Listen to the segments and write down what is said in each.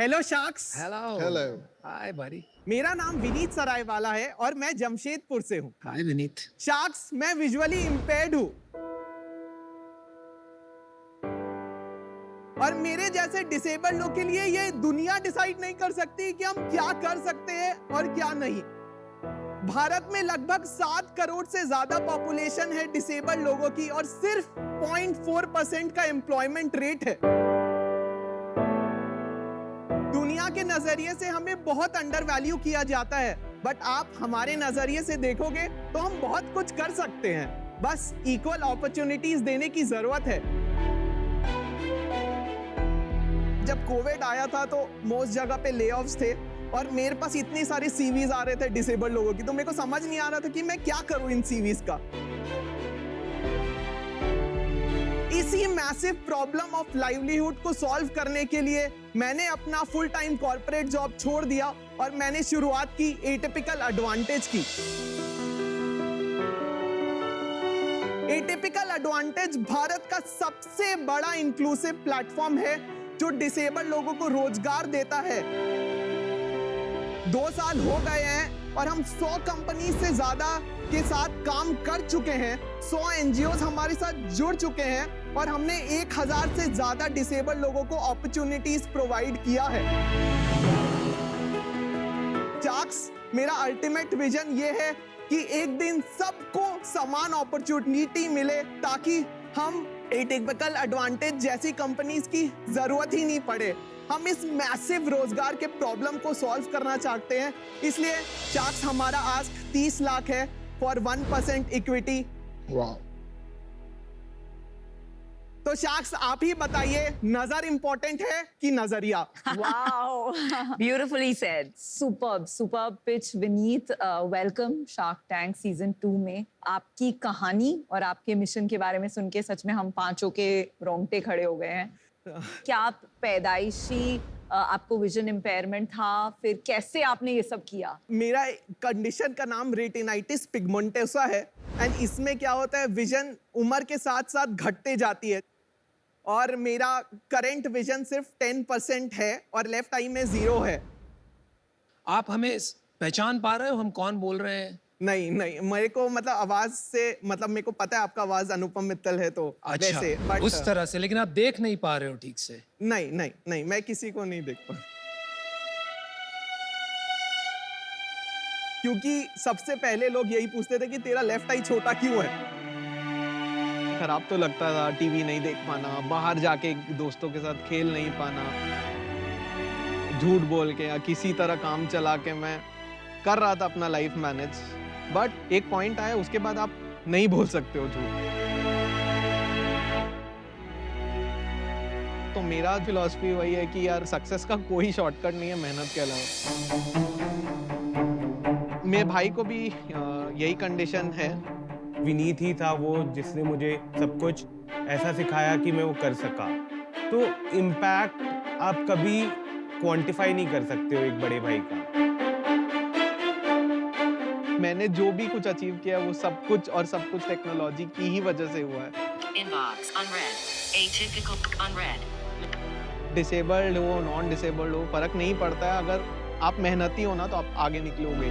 Hello sharks. Hello hello. Hi buddy। मेरा नाम विनीत सरायवाला है और मैं जमशेदपुर से हूँ। हाय विनीत। शार्क्स, मैं विजुअली इम्पेयर्ड हूँ और मेरे जैसे डिसेबल लोग के लिए ये दुनिया डिसाइड नहीं कर सकती कि हम क्या कर सकते हैं और क्या नहीं। भारत में लगभग 7 करोड़ से ज्यादा पॉपुलेशन है डिसेबल लोगों की और सिर्फ 0.4% का एम्प्लॉयमेंट रेट है। दुनिया के नजरिए से हमें बहुत अंडर वैल्यू किया जाता है, बट आप हमारे नजरिए से देखोगे तो हम बहुत कुछ कर सकते हैं। बस इक्वल अपॉर्चुनिटीज देने की जरूरत है। जब कोविड आया था तो मोस्ट जगह पे लेऑफ्स थे और मेरे पास इतनी सारी सीवीज आ रहे थे डिसेबल लोगों की, तो मेरे को समझ नहीं आ रहा था कि मैं क्या करूं इन सीवीज का। इसी मैसिव प्रॉब्लम ऑफ लाइवलीहुड को सॉल्व करने के लिए मैंने अपना फुल टाइम कॉर्पोरेट जॉब छोड़ दिया और मैंने शुरुआत की एटिपिकल एडवांटेज की। एटिपिकल एडवांटेज भारत का सबसे बड़ा इंक्लूसिव प्लेटफॉर्म है जो डिसेबल लोगों को रोजगार देता है। 2 साल हो गए हैं और हम 100 कंपनी से ज्यादा के साथ काम कर चुके हैं। 100 एनजीओज हमारे साथ जुड़ चुके हैं और हमने 1000 से ज्यादा डिसेबल लोगों को अपॉर्चुनिटीज प्रोवाइड किया है। शार्क्स, मेरा अल्टीमेट विजन ये है कि एक दिन सबको समान अपॉर्चुनिटी मिले ताकि हम एटिपिकल एडवांटेज जैसी कंपनीज की जरूरत ही नहीं पड़े। हम इस मैसिव रोजगार के प्रॉब्लम को सॉल्व करना चाहते हैं, इसलिए शार्क्स हमारा आस्क 30 लाख है फॉर 1% इक्विटी। वाह। तो शार्क्स आप ही बताइए, नजर इंपॉर्टेंट है कि नजरिया? Wow, beautifully said. Superb pitch, Vineet. Welcome Shark Tank Season 2 में। आपकी कहानी और आपके मिशन के बारे में सुन के सच में हम पांचों के रोंगटे खड़े हो गए हैं। क्या आप पैदाइशी आपको विजन इम्पेयरमेंट था, फिर कैसे आपने ये सब किया? मेरा कंडीशन का नाम रेटिनाइटिस पिगमेंटोसा है एंड इसमें क्या होता है, विजन उम्र के साथ साथ घटते जाती है और मेरा करंट विजन सिर्फ 10% है और लेफ्ट आई में 0 है। आप हमें पहचान पा रहे हो हम कौन बोल रहे हैं? नहीं, मेरे को मतलब आवाज से मतलब मेरे को पता है आपका आवाज अनुपम मित्तल है तो अच्छा, वैसे, बट उस तरह से। लेकिन आप देख नहीं पा रहे हो ठीक से? नहीं, मैं किसी को नहीं देख पा, क्योंकि सबसे पहले लोग यही पूछते थे कि तेरा लेफ्ट आई छोटा क्यों है। खराब तो लगता था, टीवी नहीं देख पाना, बाहर जाके दोस्तों के साथ खेल नहीं पाना, झूठ बोल के या किसी तरह काम चला के मैं कर रहा था अपना लाइफ मैनेज। बट एक पॉइंट आया, उसके बाद आप नहीं बोल सकते हो झूठ। तो मेरा फिलॉसफी वही है कि यार सक्सेस का कोई शॉर्टकट नहीं है मेहनत के अलावा। मेरे भाई को भी यही कंडीशन है। विनीत ही था वो जिसने मुझे सब कुछ ऐसा सिखाया कि मैं वो कर सका। तो इम्पैक्ट आप कभी क्वांटिफाई नहीं कर सकते हो एक बड़े भाई का। मैंने जो भी कुछ अचीव किया वो सब कुछ टेक्नोलॉजी की ही वजह से हुआ है। Inbox unread. Atypical unread. Disabled हो नॉन डिसेबल्ड हो फर्क नहीं पड़ता है, अगर आप मेहनती हो ना तो आप आगे निकलोगे।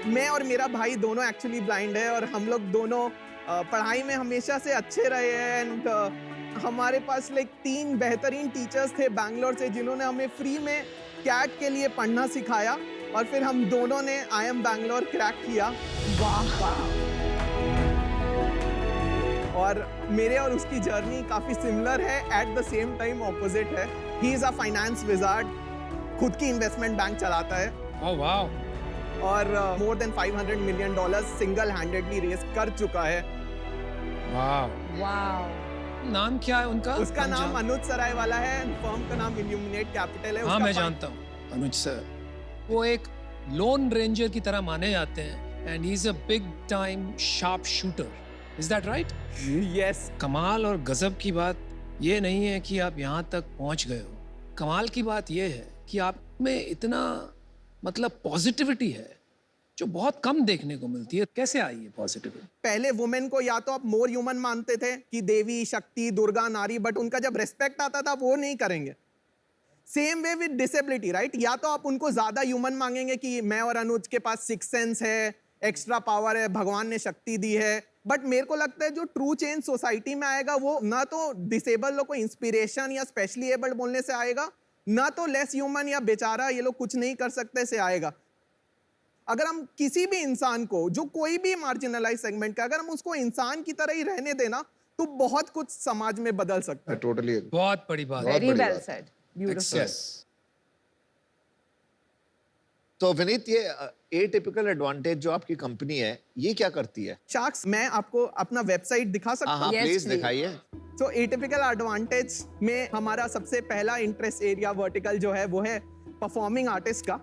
मैं और मेरा भाई दोनों एक्चुअली ब्लाइंड है और हम लोग दोनों पढ़ाई में हमेशा से अच्छे रहे हैं एंड हमारे पास लाइक 3 बेहतरीन टीचर्स थे बैंगलोर से जिन्होंने हमें फ्री में कैट के लिए पढ़ना सिखाया और फिर हम दोनों ने IIM बैंगलोर क्रैक किया। वाह। और मेरे और उसकी जर्नी काफी सिमिलर है, at the same time opposite है। He is a finance wizard, खुद की इन्वेस्टमेंट बैंक चलाता है ओह वाओ। और more than $500 million single handedly raise कर चुका है। वाह। नाम क्या है उनका? उसका नाम अनुज सरायवाला है, फर्म का नाम इल्यूमिनेट कैपिटल है। हाँ मैं जानता हूँ अनुज सर। वो एक लोन रेंजर की तरह माने जाते हैं and he is a big time sharp shooter. Is that right? Yes. कमाल और गजब की बात ये नहीं है कि आप यहाँ तक पहुँच गए हो, कमाल की बात यह है कि आप में इतना मतलब पॉजिटिविटी है जो बहुत कम देखने को मिलती है। कैसे आई है पॉजिटिविटी? पहले वुमेन को या तो आप मोर ह्यूमन मानते थे कि देवी, शक्ति, दुर्गा, नारी, बट उनका जब रेस्पेक्ट आता था वो नहीं करेंगे। Same way with disability, right? या तो आप उनको ज्यादा ह्यूमन मांगेंगे कि मैं और अनुज के पास सिक्स सेंस है, एक्स्ट्रा पावर है, भगवान ने शक्ति दी है, बट मेरे को लगता है जो ट्रू चेंज सोसाइटी में आएगा वो ना तो डिसेबल लोग को इंस्पिरेशन या स्पेशली एबल्ड बोलने से आएगा, ना तो लेस ह्यूमन या बेचारा ये लोग कुछ नहीं कर सकते से आएगा। अगर हम किसी भी इंसान को, जो कोई भी मार्जिनलाइज सेगमेंट का, अगर हम उसको इंसान की तरह ही रहने देना तो बहुत कुछ समाज में बदल सकता है। टोटली बहुत बड़ी बात। बहुत वेरी बड़ी वेल बात। Said, beautiful. Yes. तो विनीत, ये एटिपिकल एडवांटेज जो आपकी कंपनी है, ये क्या करती है? शार्क्स, मैं आपको अपना वेबसाइट दिखा सकता हाँ हूँ? Yes, please please. दिखाइए। तो एटिपिकल एडवांटेज में हमारा सबसे पहला इंटरेस्ट एरिया वर्टिकल जो है वो है परफॉर्मिंग आर्टिस्ट का,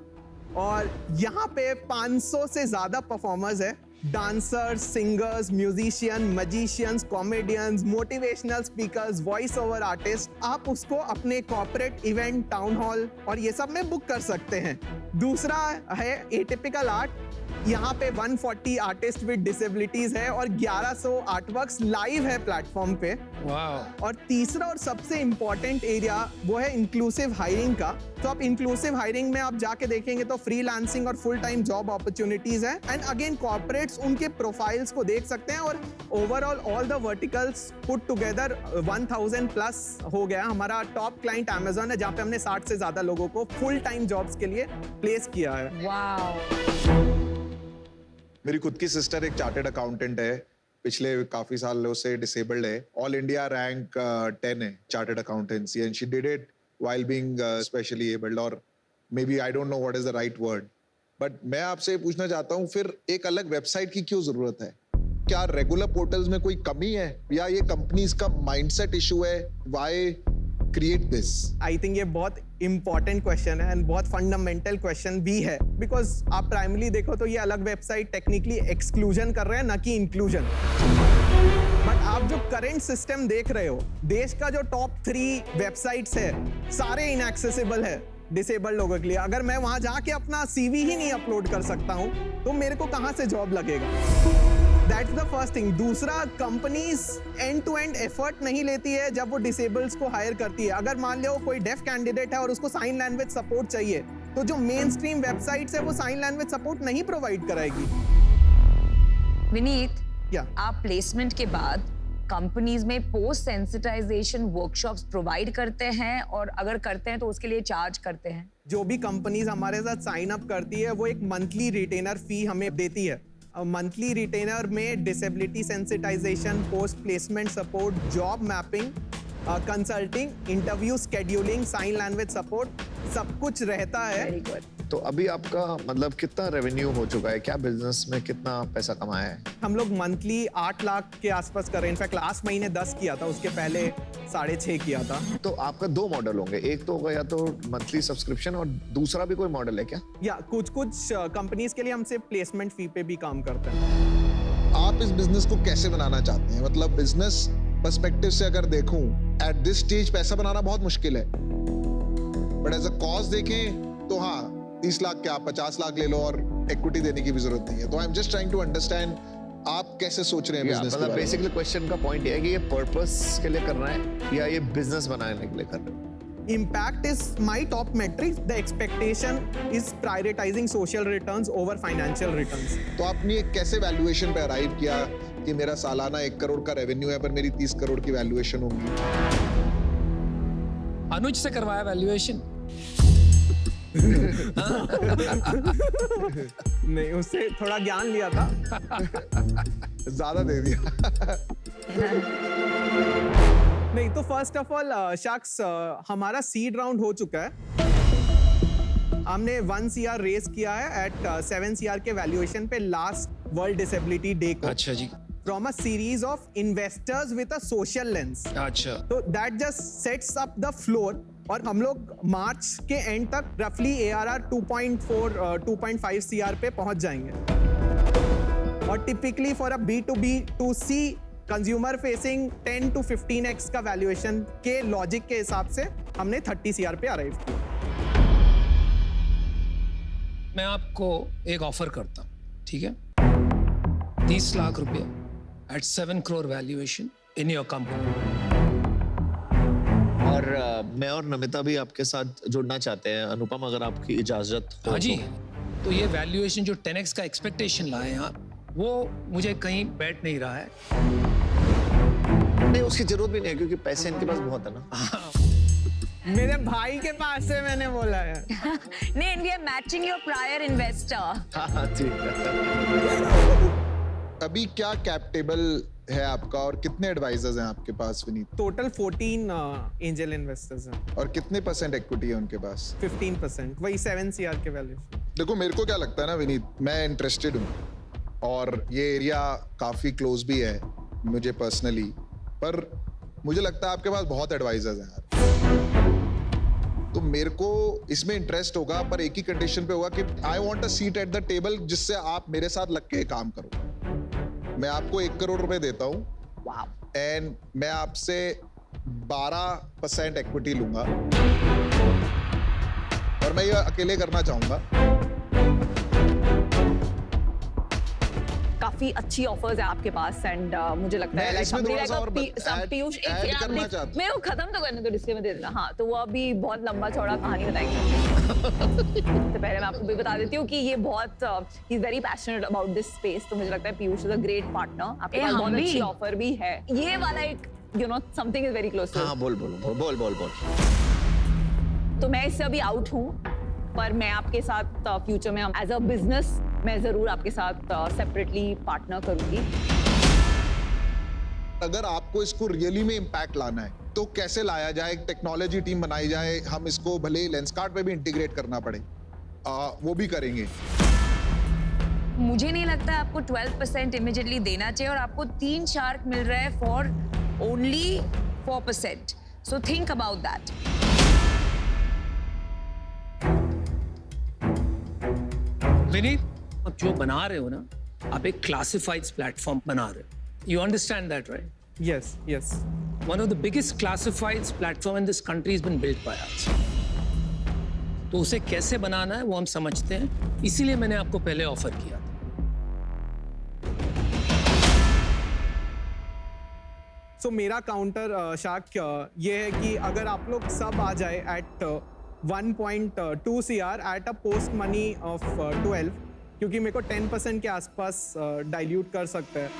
और यहाँ पे 500 से ज्यादा परफॉर्मर्स है। Dancers, singers, musician, magicians, comedians, motivational speakers, voice over artist. आप उसको अपने कॉर्पोरेट इवेंट, टाउन हॉल और ये सब में बुक कर सकते हैं। दूसरा है एटिपिकल आर्ट। यहाँ पे 140 आर्टिस्ट विद डिसेबिलिटीज है और 1100 आर्टवर्क्स लाइव है प्लेटफॉर्म पे। वाह। और तीसरा और सबसे इंपॉर्टेंट एरिया वो है इंक्लूसिव हायरिंग का। तो आप इंक्लूसिव हायरिंग में आप जाके देखेंगे तो फ्रीलांसिंग और फुल टाइम जॉब अपॉर्चुनिटीज है। एंड अगेन कॉर्पोरेट्स उनके प्रोफाइल्स को देख सकते हैं, और overall all the verticals put together 1000 plus हो गया। हमारा टॉप क्लाइंट Amazon है, जहाँ पे हमने 60 से ज्यादा लोगों को फुल टाइम जॉब्स के लिए प्लेस किया है। वाओ। मेरी खुद की सिस्टर एक चार्टर्ड अकाउंटेंट है, पिछले काफी सालों से डिसेबल्ड है। ऑल इंडिया रैंक 10 है chartered accountancy, and she did it while being specially abled, और maybe I don't know what is the right word, but मैं आपसे पूछना चाहता हूँ, फिर एक अलग वेबसाइट की क्यों जरूरत है? क्या रेगुलर पोर्टल्स में कोई कमी है, या ये कंपनीज का माइंडसेट इशू है? Why create this? I think ये बहुत इंपॉर्टेंट क्वेश्चन है एंड बहुत फंडामेंटल क्वेश्चन भी है, बिकॉज आप प्राइमरी देखो तो ये अलग वेबसाइट टेक्निकली एक्सक्लूजन कर रहे हैं, ना कि इंक्लूजन। बट आप जो करंट सिस्टम देख रहे हो, देश का जो टॉप 3 वेबसाइट्स है सारे इनएक्सेसिबल है डिसेबल्ड लोगों के लिए। अगर मैं वहां जाके अपना CV ही नहीं अपलोड कर सकता हूं तो मेरे को कहां से जॉब लगेगा? That's the first thing. दूसरा, companies end to end effort नहीं लेती है जब वो डिसेबल्स को हायर करती है। अगर मान लो कोई डेफ कैंडिडेट है और उसको साइन लैंग्वेज सपोर्ट चाहिए, तो जो मेन स्ट्रीम वेबसाइट्स है वो साइन लैंग्वेज सपोर्ट नहीं प्रोवाइड कराएगी। विनीत, या आप प्लेसमेंट के बाद कंपनीज में पोस्ट सेंसिटाइजेशन वर्कशॉप्स प्रोवाइड करते हैं, और अगर करते हैं तो उसके लिए चार्ज करते हैं? जो भी कंपनीज हमारे साथ साइन अप करती है वो एक मंथली रिटेनर फी हमें देती है। मंथली रिटेनर में disability sensitisation, post placement support, job mapping, consulting, interview scheduling, sign language support, सब कुछ रहता है। Very good. तो अभी आपका मतलब कितना रेवेन्यू हो चुका है? क्या बिजनेस में कितना पैसा कमाया है? हम लोग मंथली 8 लाख के आसपास कर रहे हैं। इनफैक्ट लास्ट महीने 10 किया था, उसके पहले 6.5 किया था। तो आपका 2 मॉडल होंगे, एक तो होगा या तो मंथली सब्सक्रिप्शन, और दूसरा भी कोई मॉडल है क्या? या कुछ कंपनीज के लिए हमसे प्लेसमेंट फी पे भी काम करते हैं। आप इस बिजनेस को कैसे बनाना चाहते हैं? मतलब बिजनेस पर्सपेक्टिव से अगर देखूं, एट दिस स्टेज पैसा बनाना बहुत मुश्किल है, बट एज अ कॉज देखें तो हाँ, 30 लाख क्या 50 लाख ले लो, और इक्विटी देने की भी जरूरत नहीं है। तो I am just trying to understand आप कैसे सोच रहे हैं बिजनेस के बारे में। बेसिकली क्वेश्चन का पॉइंट ये है कि ये पर्पस के लिए कर रहे हैं या ये बिजनेस बनाने के लिए कर रहे हैं? Impact is my top metric. The expectation is prioritizing social returns over financial returns. तो आपने कैसे वैल्यूएशन पे अराइव किया कि मेरा सालाना 1 करोड़ का रेवेन्यू है पर मेरी 30 करोड़ की वैल्यूएशन होगी? अनुज से करवाया वैल्यूएशन? नहीं, उससे थोड़ा ज्ञान लिया था। ज्यादा दे दिया। नहीं तो फर्स्ट ऑफ ऑल शख्स, हमारा सीड राउंड हो चुका है। हमने 1 CR रेस किया है एट 7 CR के वैल्यूएशन पे लास्ट वर्ल्ड डिसेबिलिटी डे को, अच्छा जी। From a series of investors with a social lens. अच्छा। तो that just sets up the floor. और हम लोग मार्च के एंड तक रफली ARR 2.5 CR पे पहुंच जाएंगे। और typically for a B2B2C consumer facing 10 to 15x का वैल्यूएशन के लॉजिक के हिसाब से हमने 30 CR पे अराइव किया। मैं आपको एक ऑफर करता हूँ, ठीक है? 30 लाख रुपए at 7 crore valuation in your company. और मैं और नमिता भी आपके साथ जुड़ना चाहते हैं अनुपम, अगर आपकी इजाजत हो। हाँ जी, तो। तो ये वैल्यूएशन जो 10x का एक्सपेक्टेशन लाए हैं आप, वो मुझे कहीं बैठ नहीं रहा है। नहीं, उसकी जरूरत भी नहीं है क्योंकि पैसे इनके पास बहुत है ना। मेरे भाई के पास से मैंने बोला है। नहीं, we are matching your prior investor. हाँ ठीक है। अभी क्या कैप टेबल है आपका और कितने एडवाइजर्स हैं आपके पास विनीत? टोटल 14 एंजल इन्वेस्टर्स हैं और कितने % इक्विटी है उनके पास? 15%, वही 7 CR के वैल्यूएशन। देखो मेरे को क्या लगता है ना विनीत, मैं इंटरेस्टेड हूँ और ये एरिया काफी क्लोज भी है मुझे पर्सनली, पर मुझे लगता है आपके पास बहुत एडवाइजर्स हैं यार, तो मेरे को इसमें इंटरेस्ट होगा, पर एक ही कंडीशन पे होगा कि I want a seat at the table जिससे आप मेरे साथ लग के काम करो। मैं आपको 1 करोड़ रुपए देता हूँ एंड मैं आपसे 12% इक्विटी लूंगा और मैं ये अकेले करना चाहूंगा। काफी अच्छी ऑफर्स है आपके पास एंड मुझे लगता है मैं इसमें थोड़ा सा और पीयूष ऐड करना चाहता हूं। मेरे को खत्म तो करने दो, डिस्क्लेमर दे देना। हाँ, तो वो अभी बहुत लंबा चौड़ा कहानी बताएंगे। तो पहले मैं आपको भी बता देती हूँ कि ये बहुत he is very passionate about this space, तो मुझे लगता है Piyush is a great partner. आपके पास बहुत अच्छी ऑफर भी है। ये वाला एक something is very close to. हाँ बोल। तो मैं इससे अभी आउट हूँ, पर मैं आपके साथ फ्यूचर में एज अ बिजनेस मैं जरूर आपके साथ सेपरेटली पार्टनर करूंगी। अगर आपको इसको रियली में इम्पैक्ट लाना है तो कैसे लाया जाए, एक टेक्नोलॉजी टीम बनाई जाए, हम इसको भले लेंसकार्ट पे भी इंटीग्रेट करना पड़े, वो भी करेंगे। मुझे नहीं लगता आपको 12% इमीडिएटली देना चाहिए और आपको 3 शार्क मिल रहा है for only 4%, so think about that. Vineet, आप जो बना रहे हो ना, आप एक क्लासिफाइड्स प्लेटफॉर्म बना रहे हो। You understand that, right? Yes. One of the biggest classifieds platform in this country has been built by us. तो उसे कैसे बनाना है वो हम समझते हैं, इसीलिए मैंने आपको पहले ऑफर किया था। सो मेरा काउंटर शार्क ये है कि अगर आप लोग सब आ जाए at 1.2 CR at a post money of 12, क्योंकि मेरे को 10% के आसपास डाइल्यूट कर सकते हैं।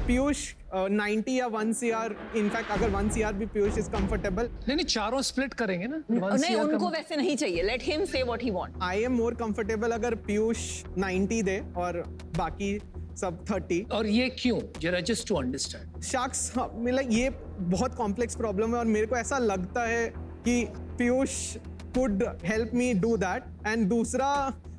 पीयूष 90 या 1 CR, इनफैक्ट अगर 1 CR भी पीयूष इज कंफर्टेबल। नहीं, चारों स्प्लिट करेंगे ना। नहीं, उनको वैसे नहीं चाहिए। लेट हिम से what he want. I am more comfortable अगर पीयूष 90 दे और बाकी सब 30। और ये क्यों, जरा जस्ट टू अंडरस्टैंड। शार्क्स, मतलब ये बहुत कॉम्प्लेक्स प्रॉब्लम है और मेरे को ऐसा लगता है कि Piyush could help me do that. And दूसरा,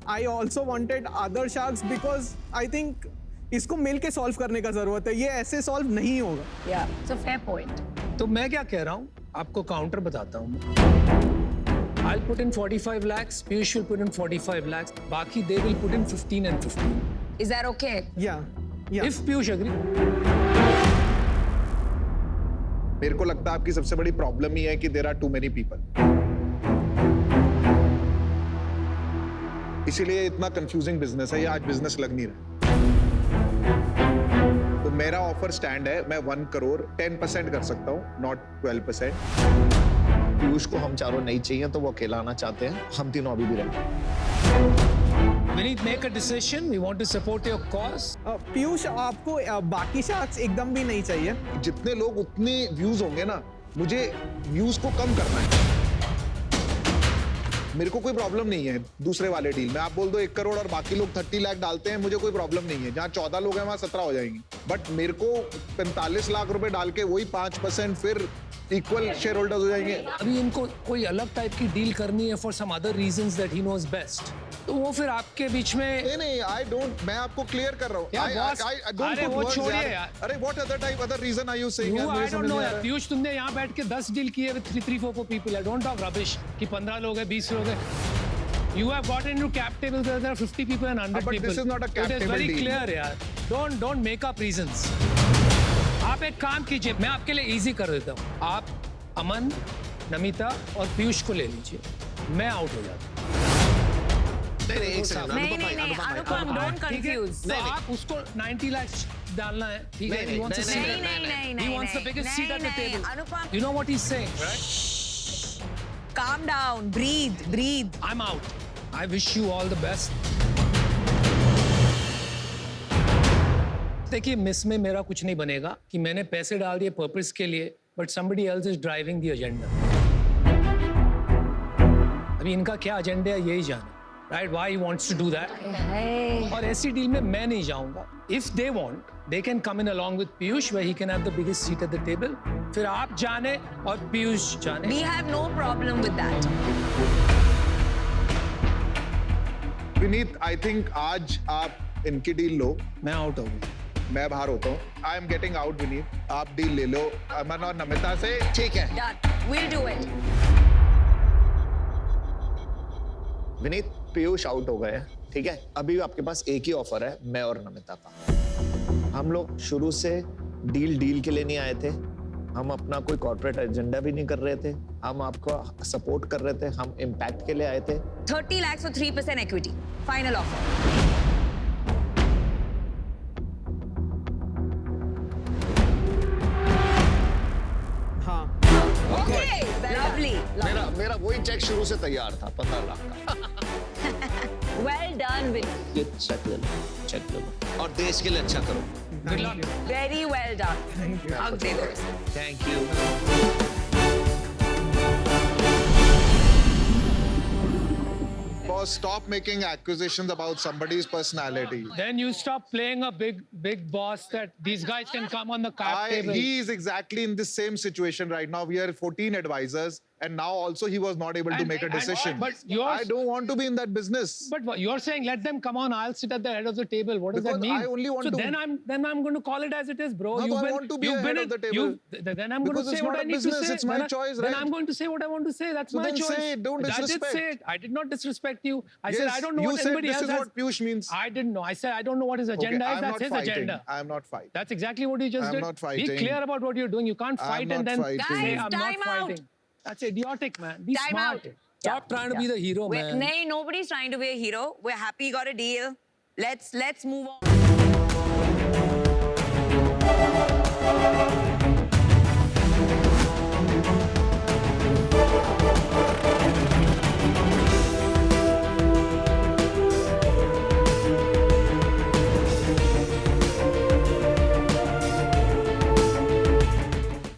I also wanted other sharks because I think इसको मिल के सॉल्व करने का जरूरत है, ये ऐसे सॉल्व नहीं होगा। या सो फेयर पॉइंट। तो मैं क्या कह रहा हूँ, आपको काउंटर बताता हूँ। I'll put in 45 lakhs, Piyush will put in 45 lakhs, बाकी they will put in 15 and 15. Is that okay? Yeah. If Piyush agree. मेरे को लगता है आपकी सबसे बड़ी प्रॉब्लम ही है कि there are too many people, इसीलिए इतना कंफ्यूजिंग बिजनेस है, ये आज बिजनेस लग नहीं रहा। तो मेरा ऑफर स्टैंड है, मैं 1 करोड़ 10% कर सकता हूँ, नॉट 12%। पीयूष को हम चारों नहीं चाहिए तो वो अकेला आना चाहते हैं, हम तीनों अभी भी रहेंगे। We need to make a decision. We want to support your cause. Piyush, आपको बाकी शार्क्स एकदम भी नहीं चाहिए। जितने लोग उतने व्यूज होंगे ना, मुझे व्यूज को कम करना है। मेरे को कोई प्रॉब्लम नहीं है दूसरे वाले डील में, आप बोल दो 1 करोड़ और बाकी लोग 30 लाख डालते हैं, मुझे कोई प्रॉब्लम नहीं है। जहाँ 14 लोग हैं वहां 17 हो जाएंगे, बट मेरे को 45 लाख रुपए डाल के वही 5% फिर इक्वल शेयर होल्डर्स हो जाएंगे। अभी इनको कोई अलग टाइप की डील करनी है for some other reasons that he knows best, तो वो फिर आपके बीच में। नहीं, आई डोंट, मैं आपको क्लियर कर रहा हूँ। अरे वो छोड़िए यार। अरे what other reason are you saying? I don't know यार। पीयूष, तुमने यहाँ बैठ के 10 डील किए with 3-4 people. I don't talk rubbish कि 15 लोग हैं, 20 लोग हैं। You have got into cap table. There are 50 people and 100 but people. this is not a cap It is table very deal. clear यार. Don't make up reasons. आप एक काम कीजिए, मैं आपके लिए easy कर देता हूँ। आप अमन, नमिता और पीयूष को ले लीजिए, मैं आउट हो जाता हूँ। नहीं नहीं एक सेकंड नहीं नहीं नहीं अनुपम डोंट ठीक है? कंफ्यूज तो आप उसको 90 लाख डालना है, ठीक है? नहीं, He wants a नहीं, seat. नहीं नहीं नहीं नहीं He wants the biggest seat at the नहीं, table. Anupam You know what he's saying, right? calm down, breathe. I'm out. I wish you all the best. देखिए, मिस में मेरा कुछ नहीं बनेगा कि मैंने पैसे डाल दिए पर्पस के लिए, but somebody else is driving the agenda. अभी इनका क्या एजेंडा है यही जाने, right? Why he wants to do that? और ऐसी डील में मैं नहीं जाऊंगा. If they want, they can come in along with Piyush, where he can have the biggest seat at the table. फिर आप जाने और पीयूष जाने. We have no problem with that. Vineet, I think आज आप इनकी डील लो, मैं आउट हो गया. मैं बाहर होता हूँ. I am getting out Vineet. आप डील ले लो अमन और नमिता से. ठीक है Done. We'll do it. Vineet, Piyush out हो गए हैं, ठीक है? अभी आपके पास एक ही ऑफर है, मैं और नमिता का. हम लोग शुरू से डील के लिए नहीं आए थे. हम अपना कोई कॉर्पोरेट एजेंडा भी नहीं कर रहे थे. हम आपको सपोर्ट कर रहे थे. हम इम्पैक्ट के लिए आए थे. 30 lakhs for 3% equity. Final offer. हाँ. Okay. Lovely. मेरा वही चेक शुरू से तैयार था, 15 लाख का. Well done, Vinny. ये चेक ले लो और देश के लिए अच्छा करो. Good luck. Very well done. Hug दे दो इसे. Thank you. Boss, stop making accusations about somebody's personality. Then you stop playing a big boss that these guys can come on the cap table. He is exactly in this same situation right now. We are 14 advisors, and now also he was not able to make a decision. but yours- I don't want to be in that business. But what you're saying, let them come on. I'll sit at the head of the table. What does Because that mean? I only want so to- then I'm going to call it as it is, bro. No, You've I been, want to be you've ahead been of the in- table. then I'm going Because to say it's what not I a need to business, say. it's my Then choice, Then right? I'm going to say what I want to say. That's So my then choice. say it, don't I did disrespect. say it. I did not disrespect you. I said Yes, I don't know you what said anybody this else is has. what Piyush means. I didn't know. I said I don't know what his agenda Okay, is. That's his agenda. I'm not fighting. That's exactly what you just I'm did. not Be fighting. clear about what you're doing. You can't I'm fight and not then fighting. say Guys, I'm not time out. fighting. That's idiotic, man. Be Time smart. out. Stop trying to be the hero, man. Nay, nobody's trying to be a hero. We're happy you got a deal. Let's move on.